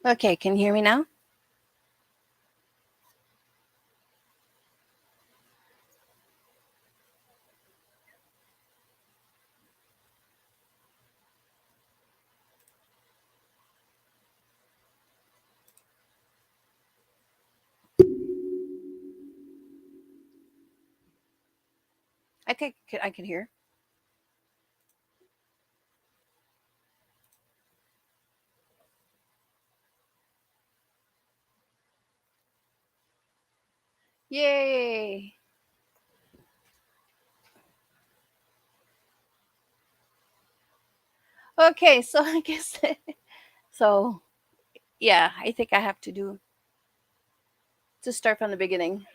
Okay, can you hear me now? I think I can hear. Yay! Okay, so I guess so. Yeah, I think I have to start from the beginning.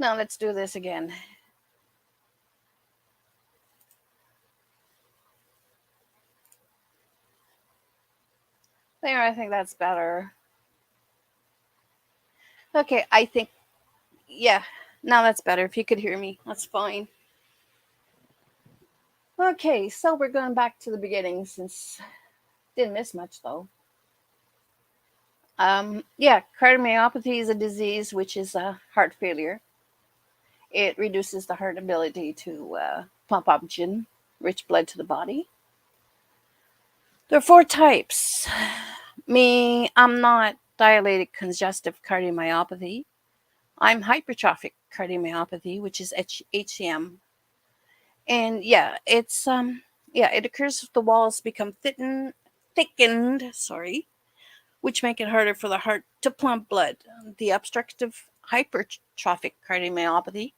Now let's do this again. There, I think that's better. Okay, I think yeah. Now that's better. If you could hear me, that's fine. Okay, so we're going back to the beginning since didn't miss much though. Yeah, cardiomyopathy is a disease which is a heart failure. It reduces the heart ability to pump oxygen, rich blood to the body. There are four types. Me, I'm not dilated congestive cardiomyopathy. I'm hypertrophic cardiomyopathy, which is HCM. And yeah, it occurs if the walls become thickened, sorry, which make it harder for the heart to pump blood. The obstructive hypertrophic cardiomyopathy,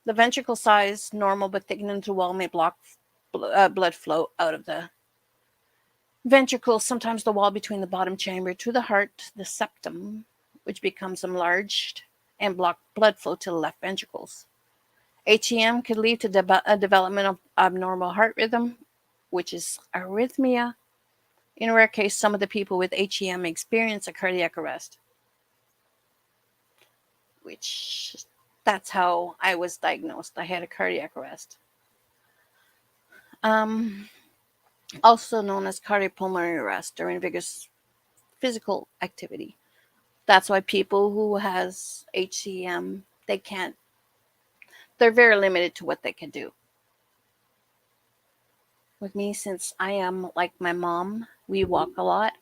the ventricle size normal but thickened into the wall may block blood flow out of the ventricle. Sometimes the wall between the bottom chamber to the heart, the septum, which becomes enlarged and block blood flow to the left ventricles. HEM could lead to a development of abnormal heart rhythm, which is arrhythmia. In a rare case, some of the people with HEM experience a cardiac arrest, which that's how I was diagnosed. I had a cardiac arrest. Um, Also known as cardiopulmonary arrest during vigorous physical activity. That's why people who has HCM, they're very limited to what they can do. With me, since I am like my mom, we walk a lot.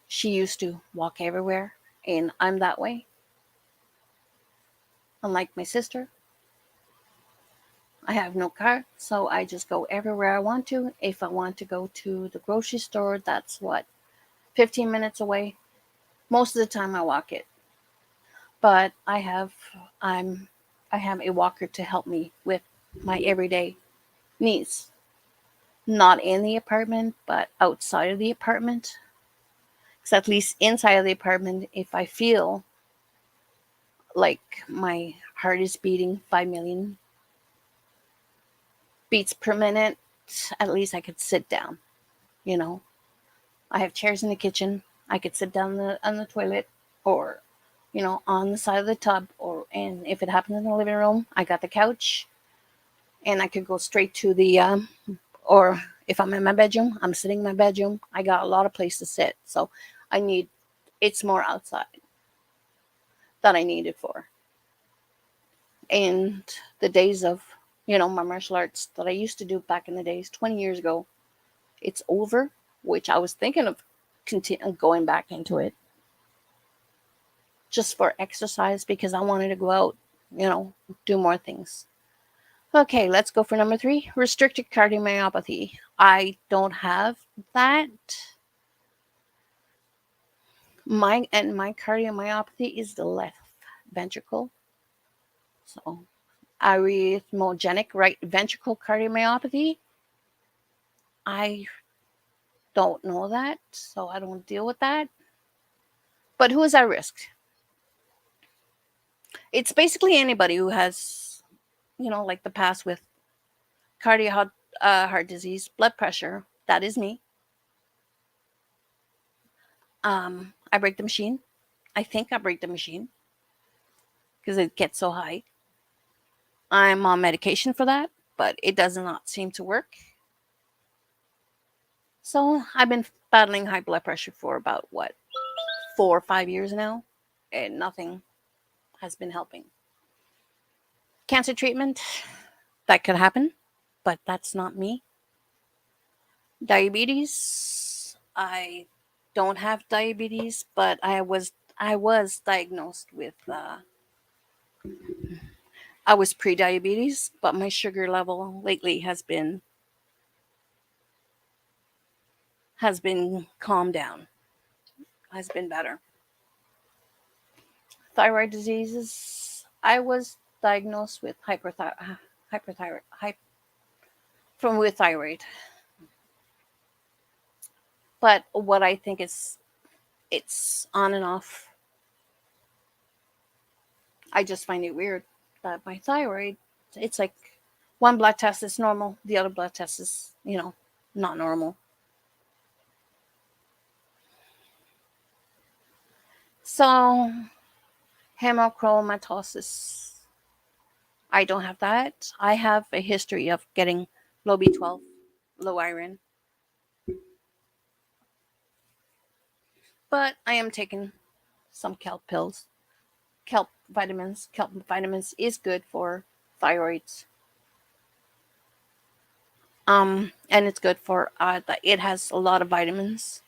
She used to walk everywhere, and I'm that way. Unlike my sister, I have no car, so I just go everywhere I want to. If I want to go to the grocery store, that's what, 15 minutes away. Most of the time I walk it. But I'm I have a walker to help me with my everyday needs. Not in the apartment, but outside of the apartment. Because at least inside of the apartment, if I feel like my heart is beating 5 million beats per minute, at least I could sit down. You know, I have chairs in the kitchen. I could sit down on the toilet or, on the side of the tub. And if it happens in the living room, I got the couch and I could go straight to or if I'm in my bedroom, I'm sitting in my bedroom. I got a lot of place to sit. So I need, it's more outside that I need it for. And the days of, my martial arts that I used to do back in the days, 20 years ago, it's over, which I was thinking of going back into it just for exercise because I wanted to go out, do more things. Okay, let's go for number 3, restricted cardiomyopathy. I don't have that. My cardiomyopathy is the left ventricle. So arrhythmogenic right ventricle cardiomyopathy. I don't know that, so I don't deal with that. But who is at risk? It's basically anybody who has, like the past with cardio heart disease, blood pressure. That is me. I break the machine. I think I break the machine because it gets so high. I'm on medication for that, but it does not seem to work. So I've been battling high blood pressure for about what, 4 or 5 years now, and nothing has been helping. Cancer treatment, that could happen, but that's not me. Diabetes, I don't have diabetes, but I was diagnosed with I was pre-diabetes, but my sugar level lately has been calmed down, has been better. Thyroid diseases, I was diagnosed with hyperthyroid from with thyroid. But what I think is it's on and off. I just find it weird that my thyroid, it's like one blood test is normal, the other blood test is, not normal. So, hemochromatosis, I don't have that. I have a history of getting low B12, low iron, but I am taking some kelp pills. Kelp vitamins is good for thyroids. And it's good for it has a lot of vitamins.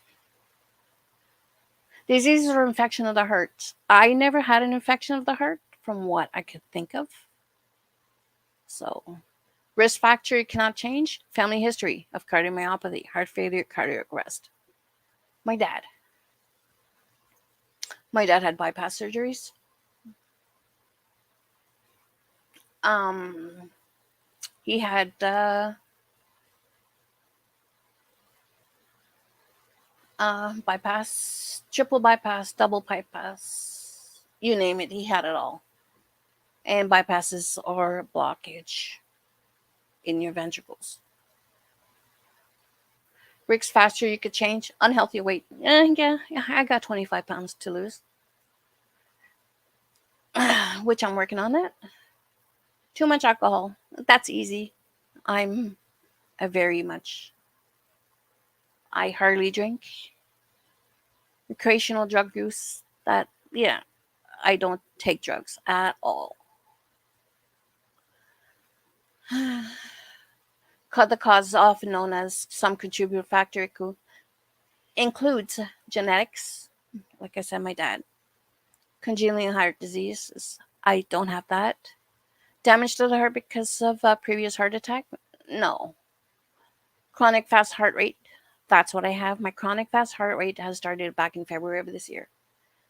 Diseases or infection of the heart. I never had an infection of the heart from what I could think of. So, risk factor you cannot change. Family history of cardiomyopathy, heart failure, cardiac arrest. My dad. My dad had bypass surgeries. Um, he had bypass, triple bypass, double bypass. You name it, he had it all. And bypasses are blockage in your ventricles. Risk factor you could change. Unhealthy weight. Yeah, I got 25 pounds to lose, which I'm working on that. Too much alcohol. That's easy. I'm a very much, I hardly drink. Recreational drug use. That, yeah, I don't take drugs at all. The cause, often known as some contributor factor, includes genetics. Like I said, my dad. Congenital heart disease. I don't have that. Damage to the heart because of a previous heart attack? No. Chronic fast heart rate? That's what I have. My chronic fast heart rate has started back in February of this year.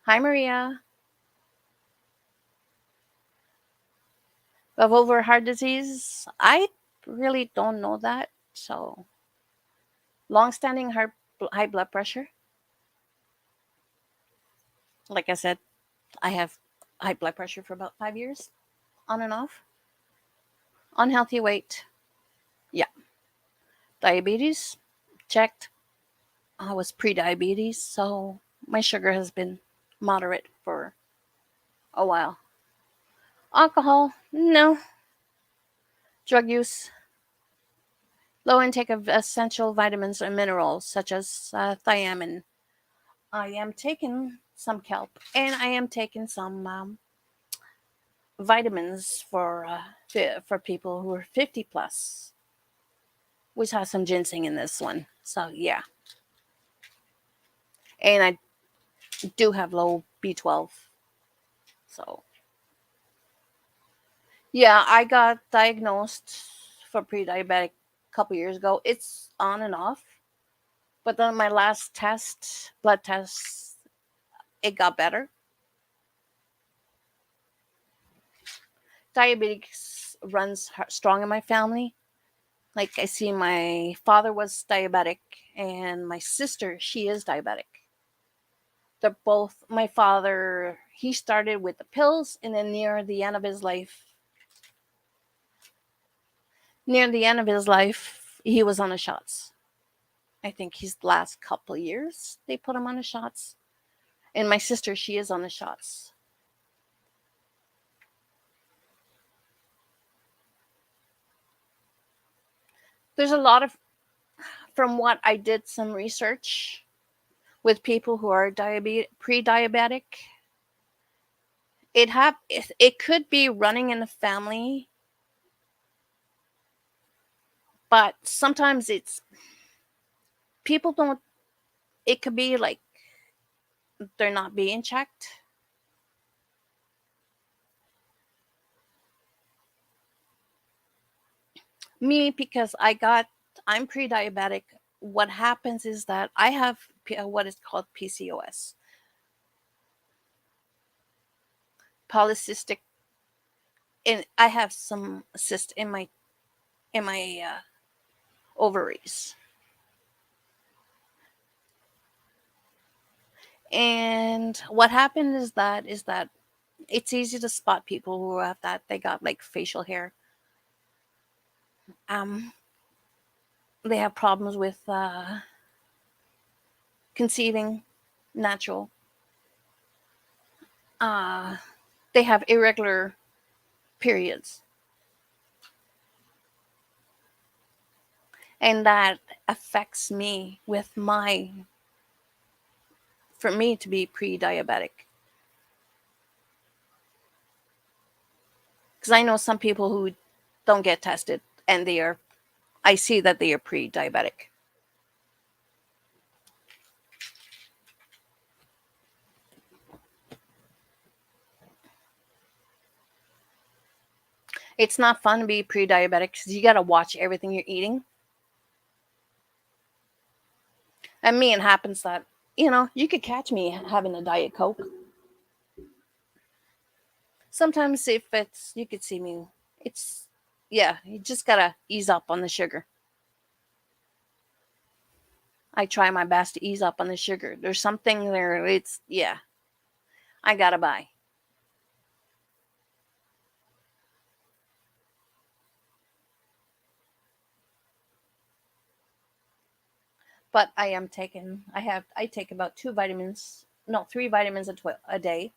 Hi, Maria. Of over heart disease? I really don't know that. So, long-standing high blood pressure. Like I said, I have high blood pressure for about 5 years, on and off. Unhealthy weight. Yeah. Diabetes? Checked. I was pre-diabetes, so my sugar has been moderate for a while. Alcohol? No. Drug use? Low intake of essential vitamins and minerals such as thiamine. I am taking some kelp and I am taking some vitamins for people who are 50 plus, which has some ginseng in this one. So yeah, and I do have low B12. So yeah, I got diagnosed for pre-diabetic a couple years ago. It's on and off, but then my last blood test, it got better. Diabetes runs strong in my family. Like I see my father was diabetic and my sister, she is diabetic. They're both, my father, he started with the pills and then near the end of his life, Near the end of his life, he was on the shots. I think his last couple of years, they put him on the shots. And my sister, she is on the shots. There's a lot of, from what I did some research with people who are pre-diabetic, it could be running in the family, but sometimes it's people don't. It could be like they're not being checked. Me, because I'm pre-diabetic. What happens is that I have what is called PCOS, polycystic, and I have some cyst in my ovaries. And what happened is that it's easy to spot people who have that. They got like facial hair. Um, they have problems with conceiving natural. Uh, they have irregular periods, and that affects me with my for me to be pre-diabetic, because I know some people who don't get tested and they are I see that they are pre-diabetic. It's not fun to be pre-diabetic because you got to watch everything you're eating. And me, it happens that you could catch me having a diet coke. Sometimes if it's you could see me, it's yeah, you just gotta ease up on the sugar. I try my best to ease up on the sugar. There's something there. It's yeah, I gotta buy. But I take about two vitamins, no, three vitamins a day.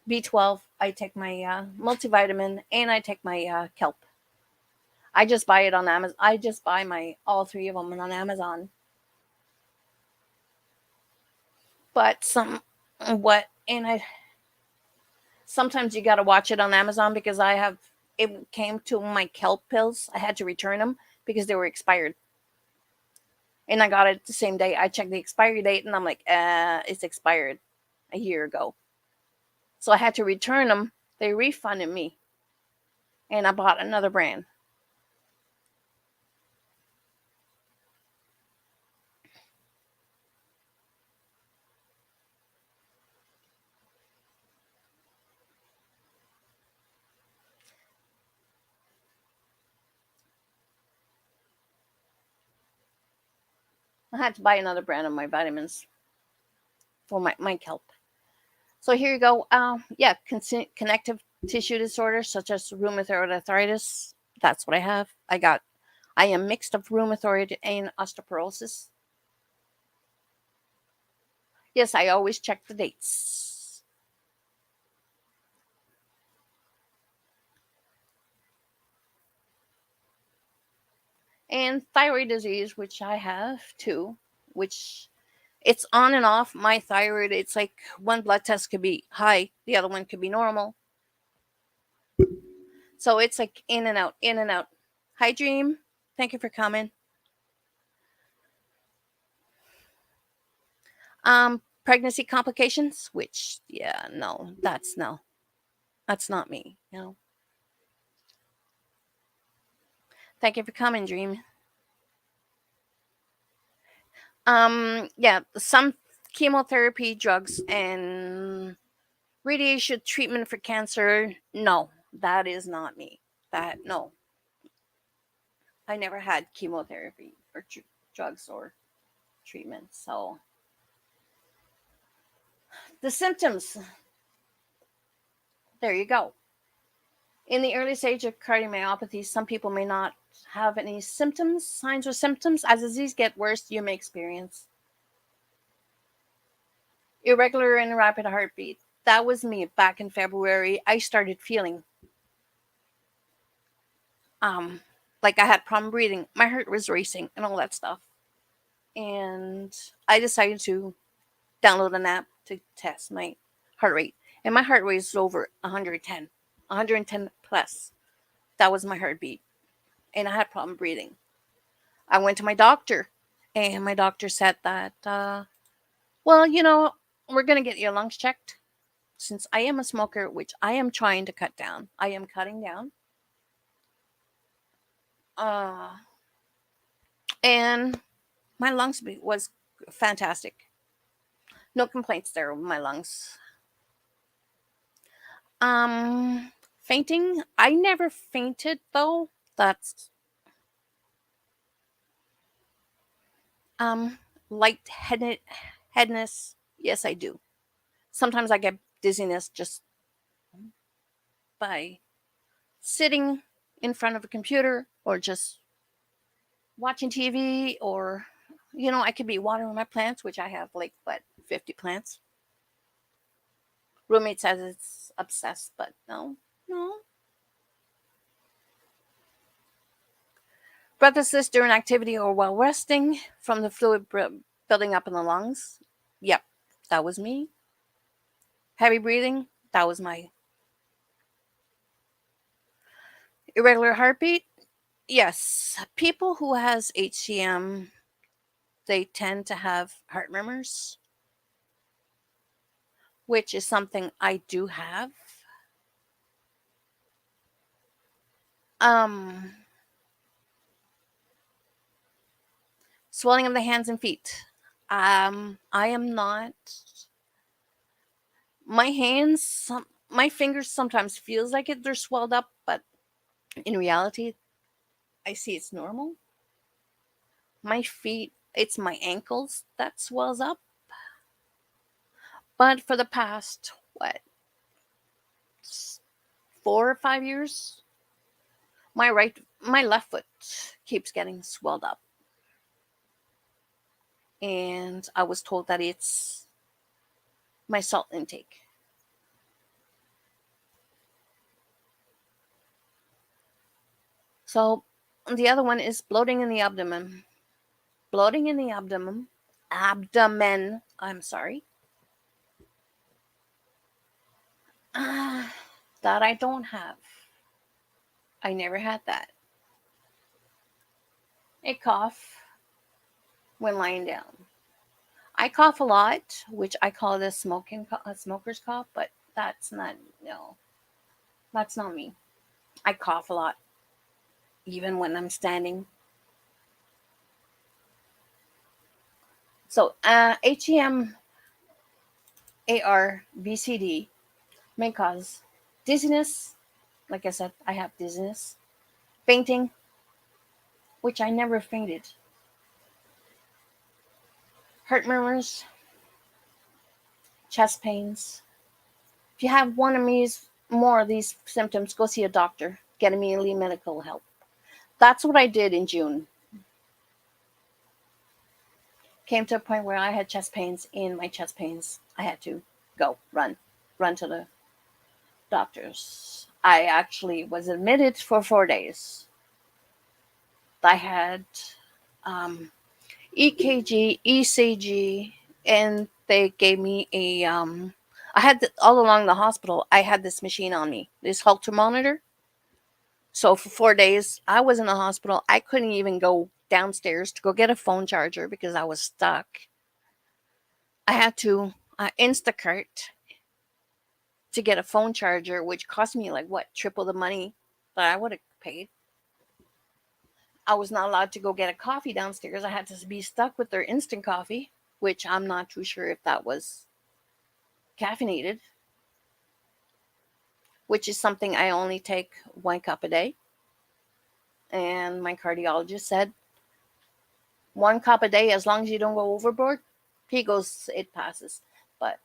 B12. I take my multivitamin and I take my kelp. I just buy it on Amazon. I just buy my all three of them on Amazon. But what and I sometimes you got to watch it on Amazon because it came to my kelp pills. I had to return them because they were expired. And I got it the same day. I checked the expiry date and I'm like, it's expired a year ago. So I had to return them. They refunded me and I bought another brand. I had to buy another brand of my vitamins for my kelp. So here you go. Yeah, connective tissue disorders such as rheumatoid arthritis. That's what I have. I am mixed of rheumatoid and osteoporosis. Yes, I always check the dates. And thyroid disease, which I have too, which it's on and off. My thyroid, it's like one blood test could be high, the other one could be normal. So it's like in and out, in and out. Hi, Dream. Thank you for coming. Pregnancy complications, which, yeah, no, that's not me. Thank you for coming, Dream. Yeah, some chemotherapy drugs and radiation treatment for cancer. No, that is not me. That no, I never had chemotherapy or drugs or treatment. So the symptoms, there you go. In the early stage of cardiomyopathy, some people may not have any symptoms, signs or symptoms. As disease get worse, you may experience irregular and rapid heartbeat. That was me back in February. I started feeling um like I had problem breathing. My heart was racing and all that stuff. And I decided to download an app to test my heart rate. And my heart rate was over 110, 110 plus. That was my heartbeat. And I had problem breathing. I went to my doctor, and my doctor said that, well, we're going to get your lungs checked. Since I am a smoker, which I am trying to cut down, I am cutting down. Uh, and my lungs was fantastic. No complaints there with my lungs. Fainting, I never fainted though. That's um lightheaded headness. Yes, I do. Sometimes I get dizziness just by sitting in front of a computer or just watching TV, or I could be watering my plants, which I have like what 50 plants. Roommate says it's obsessed, but no, no. Breathlessness during activity or while resting from the fluid building up in the lungs. Yep, that was me. Heavy breathing. That was my irregular heartbeat. Yes, people who has HCM, they tend to have heart murmurs, which is something I do have. Um, Swelling of the hands and feet. I am not. My hands, my fingers sometimes feels like they're swelled up, but in reality, I see it's normal. My feet, it's my ankles that swells up. But for the past what 4 or 5 years, my left foot keeps getting swelled up, and I was told that it's my salt intake. So the other one is bloating in the abdomen. Bloating in the abdomen. I'm sorry. Ah, that I don't have. I never had that. A cough when lying down. I cough a lot, which I call it a smoker's cough, but that's not, no, that's not me. I cough a lot, even when I'm standing. So, HEM, AR, VCD may cause dizziness. Like I said, I have dizziness, fainting, which I never fainted, heart murmurs, chest pains. If you have one of these, more of these symptoms, go see a doctor. Get immediately medical help. That's what I did in June. Came to a point where I had chest pains. In my chest pains, I had to run to the doctors. I actually was admitted for 4 days. I had um, EKG, ECG, and they gave me a. I had all along the hospital. I had this machine on me, this Holter monitor. So for 4 days, I was in the hospital. I couldn't even go downstairs to go get a phone charger because I was stuck. I had to Instacart to get a phone charger, which cost me like what, triple the money that I would have paid. I was not allowed to go get a coffee downstairs. I had to be stuck with their instant coffee, which I'm not too sure if that was caffeinated, which is something I only take 1 cup a day. And my cardiologist said 1 cup a day, as long as you don't go overboard. He goes, it passes. But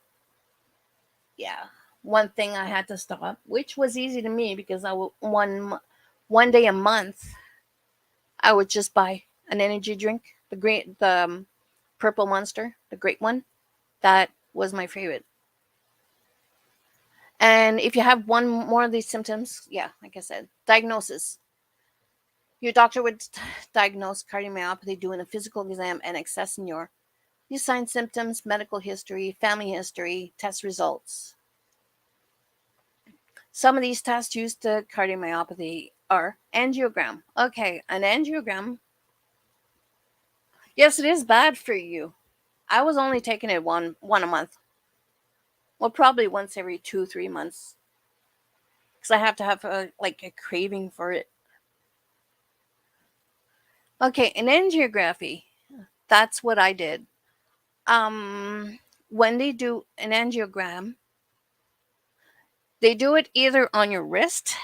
yeah, one thing I had to stop, which was easy to me because I will one day a month I would just buy an energy drink, the purple monster, the great one. That was my favorite. And if you have one more of these symptoms, yeah, like I said, diagnosis. Your doctor would diagnose cardiomyopathy doing a physical exam and assessing your signs, symptoms, medical history, family history, test results. Some of these tests used to cardiomyopathy are angiogram. Okay, an angiogram. Yes, it is bad for you. I was only taking it one a month. Well, probably once every 2-3 months, because I have to have a craving for it. Okay, an angiography. That's what I did. When they do an angiogram, they do it either on your wrist,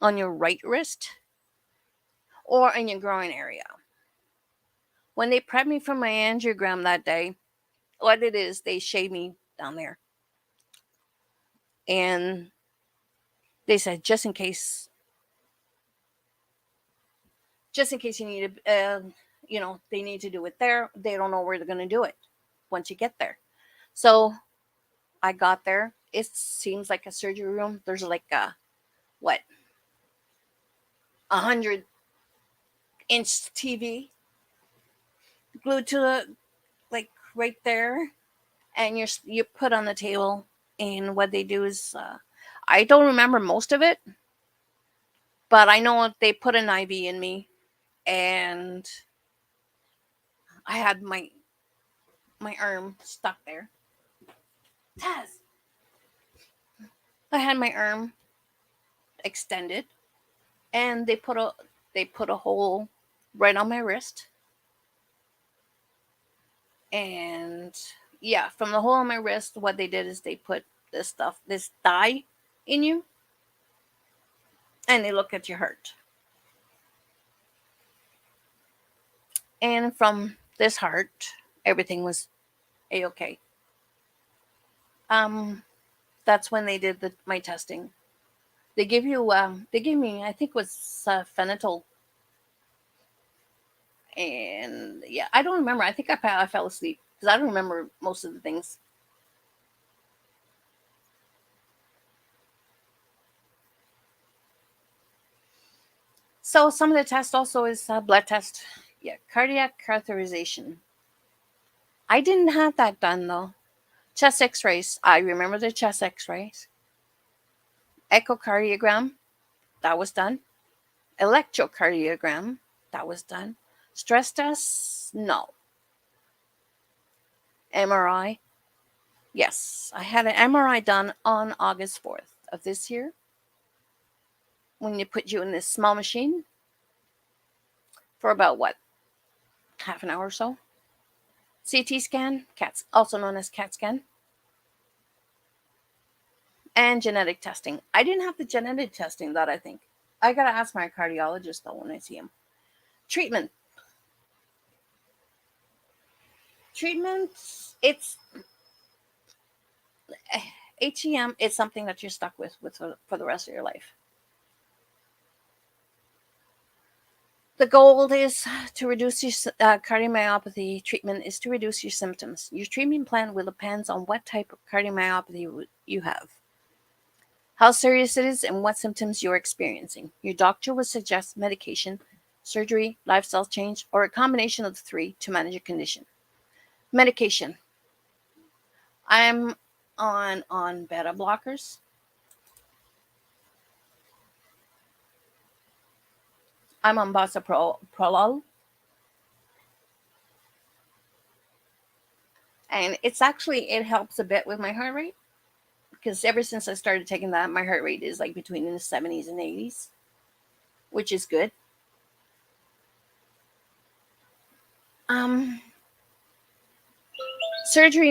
on your right wrist, or in your groin area. When they prepped me for my angiogram that day, what it is, they shaved me down there. And they said, just in case you need to, they need to do it there. They don't know where they're going to do it once you get there. So I got there. It seems like a surgery room. There's like what, 100-inch TV glued to the, like, right there, and you're put on the table. And what they do is, I don't remember most of it, but I know they put an IV in me, and I had my arm stuck there. Taz, I had my arm extended, and they put a hole right on my wrist, and yeah, from the hole on my wrist, what they did is they put this dye in you, and they look at your heart. And from this heart, everything was a-okay. Um, that's when they did my testing. They gave me, I think it was phenytoin, and yeah, I don't remember. I think I fell asleep because I don't remember most of the things. So some of the test also is blood test. Yeah, cardiac catheterization. I didn't have that done though. Chest X-rays. I remember the chest X-rays. Echocardiogram. That was done. Electrocardiogram. That was done. Stress tests. No. MRI. Yes, I had an MRI done on August 4th of this year. When they put you in this small machine for about what, half an hour or so. CT scan, also known as CAT scan, and genetic testing. I didn't have the genetic testing that I think. I gotta ask my cardiologist though when I see him. Treatment. Treatment. It's HEM is something that you're stuck with for the rest of your life. The goal is to reduce your cardiomyopathy. Treatment is to reduce your symptoms. Your treatment plan will depend on what type of cardiomyopathy you have, how serious it is, and what symptoms you're experiencing. Your doctor will suggest medication, surgery, lifestyle change, or a combination of the three to manage your condition. Medication. I'm on beta blockers. I'm on Bosoprolol, and it helps a bit with my heart rate because ever since I started taking that, my heart rate is like between the 70s and 80s, which is good. Um, Surgery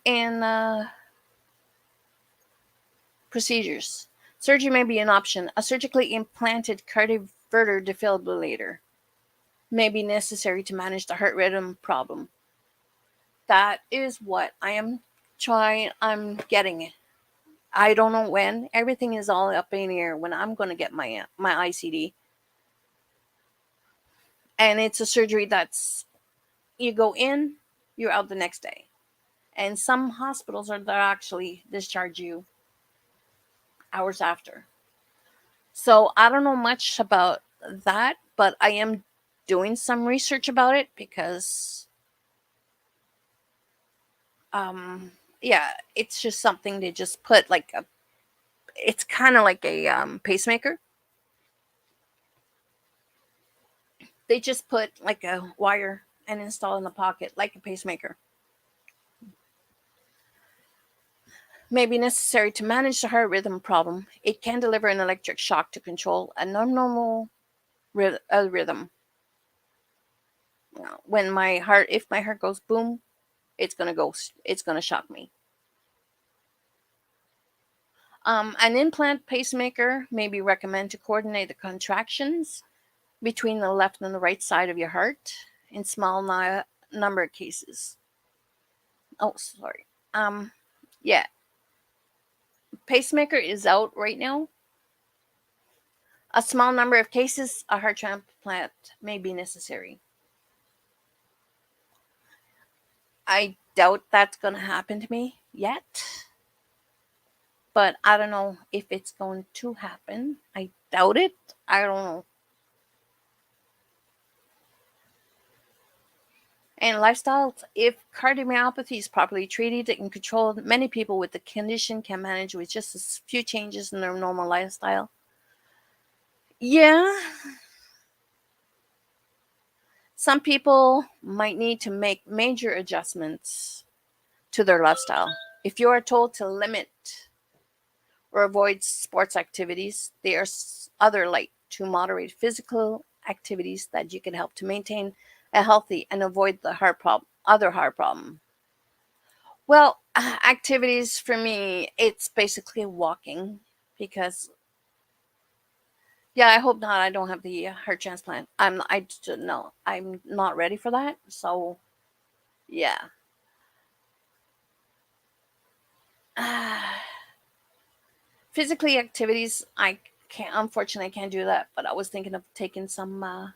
and procedures. Surgery may be an option. A surgically implanted cardioverter defibrillator may be necessary to manage the heart rhythm problem. That is what I am trying. I'm getting it. I don't know when. Everything is all up in the air when I'm going to get my ICD. And it's a surgery that's you go in, you're out the next day. And some hospitals are that actually discharge you hours after. So I don't know much about that, but I am doing some research about it because um yeah, it's just something they just put like a it's kind of like a pacemaker. They just put like a wire and install in the pocket like a pacemaker. May be necessary to manage the heart rhythm problem. It can deliver an electric shock to control a normal rhythm. When my heart, if my heart goes boom, it's gonna shock me. An implant pacemaker may be recommended to coordinate the contractions between the left and the right side of your heart in small number of cases. Oh, sorry. Um, yeah, pacemaker is out right now. A small number of cases, a heart transplant may be necessary. I doubt that's going to happen to me yet, but I don't know if it's going to happen. I doubt it. I don't know. And lifestyles, if cardiomyopathy is properly treated and controlled, many people with the condition can manage with just a few changes in their normal lifestyle. Yeah, some people might need to make major adjustments to their lifestyle. If you are told to limit or avoid sports activities, there's other like to moderate physical activities that you can help to maintain a healthy and avoid the other heart problem. Well, activities for me, it's basically walking because yeah, I hope not. I don't have the heart transplant. I don't know. I'm not ready for that. So yeah. Physically activities, I can't. Unfortunately, I can't do that. But I was thinking of taking some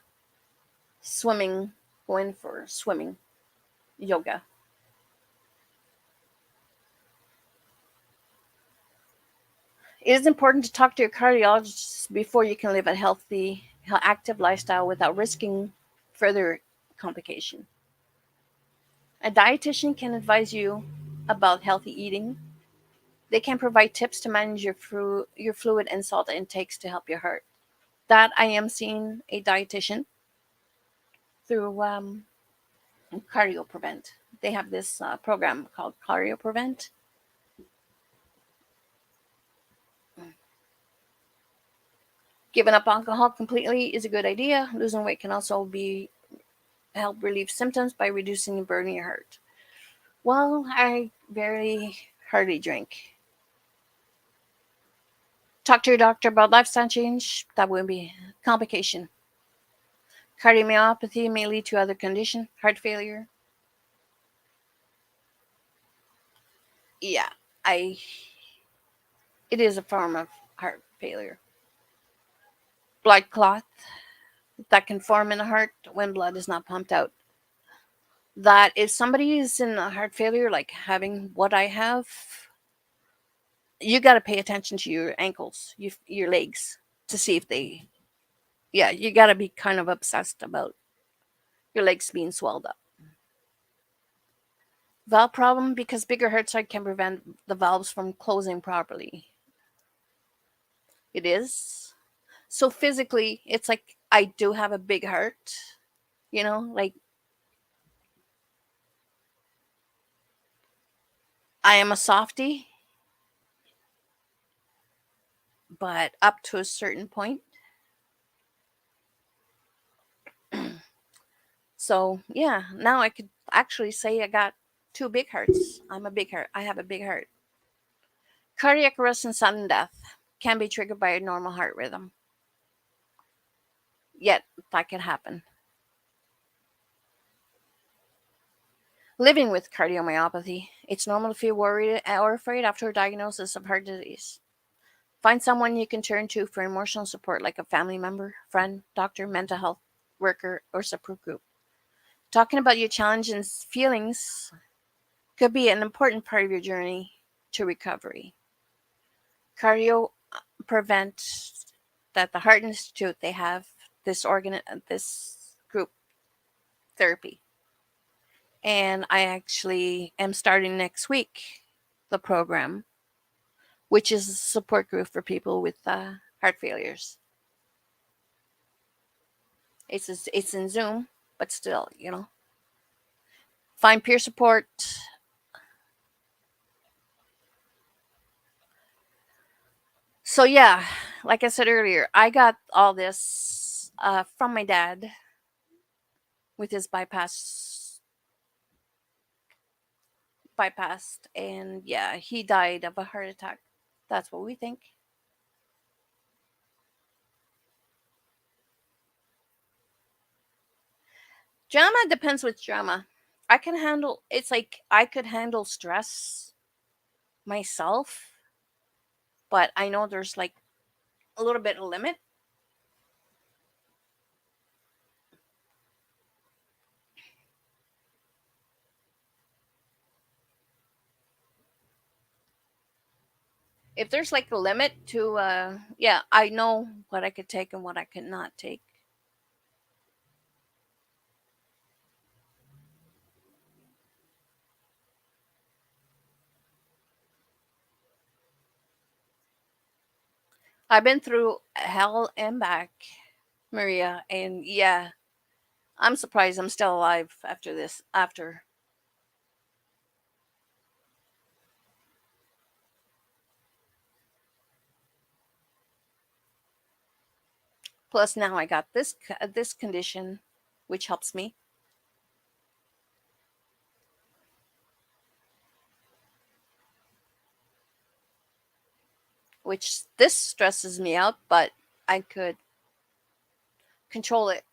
swimming, going for swimming, yoga. It is important to talk to your cardiologist before you can live a healthy, active lifestyle without risking further complication. A dietitian can advise you about healthy eating. They can provide tips to manage your fluid and salt intakes to help your heart. That I am seeing a dietitian through Cardio Prevent. They have this program called Cardio Prevent. Giving up alcohol completely is a good idea. Losing weight can also be help relieve symptoms by reducing the burn in your heart. Well, I very hardly drink. Talk to your doctor about lifestyle change. That would be complication. Cardiomyopathy may lead to other condition, heart failure. Yeah, I. It is a form of heart failure. Blood clot that can form in the heart when blood is not pumped out. That if somebody is in a heart failure, like having what I have, you got to pay attention to your ankles, your legs, to see if they. Yeah, you got to be kind of obsessed about your legs being swelled up. Valve problem because bigger heart size can prevent the valves from closing properly. It is. So physically, it's like I do have a big heart, like I am a softie, but up to a certain point. So yeah, now I could actually say I got two big hearts. I'm a big heart. I have a big heart. Cardiac arrest and sudden death can be triggered by a normal heart rhythm. Yet that can happen. Living with cardiomyopathy, it's normal to feel worried or afraid after a diagnosis of heart disease. Find someone you can turn to for emotional support, like a family member, friend, doctor, mental health worker or support group. Talking about your challenges and feelings could be an important part of your journey to recovery. Cardio prevents that the Heart Institute they have this group therapy, and I actually am starting next week the program, which is a support group for people with heart failures. It's in Zoom, but still, find peer support. So yeah, like I said earlier, I got all this from my dad with his bypassed, and yeah, he died of a heart attack. That's what we think. Drama depends with drama. I can handle. It's like I could handle stress myself, but I know there's like a little bit of limit. If there's like a limit to, yeah, I know what I could take and what I could not take. I've been through hell and back, Maria, and yeah, I'm surprised I'm still alive after this. After plus now I got this condition, which helps me, which this stresses me out, but I could control it.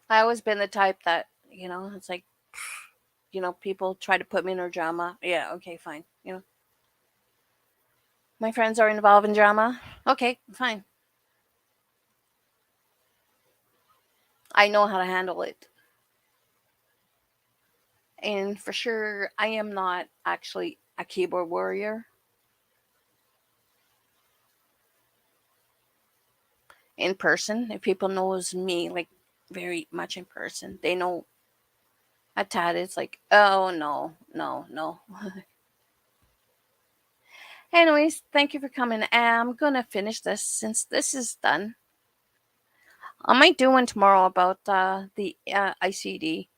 I always been the type that it's like people try to put me in a drama. Yeah, okay, fine. My friends are involved in drama. Okay, fine. I know how to handle it. And for sure, I am not actually a keyboard warrior in person. If people knows me like very much in person, they know a tad. It's like, oh no, no, no. Anyways, thank you for coming. I'm gonna finish this since this is done. I might do one tomorrow about the ICD.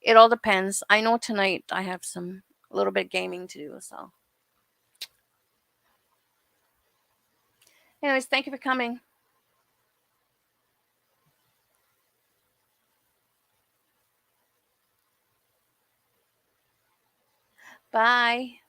It all depends. I know tonight I have a little bit gaming to do. So, anyways, thank you for coming. Bye.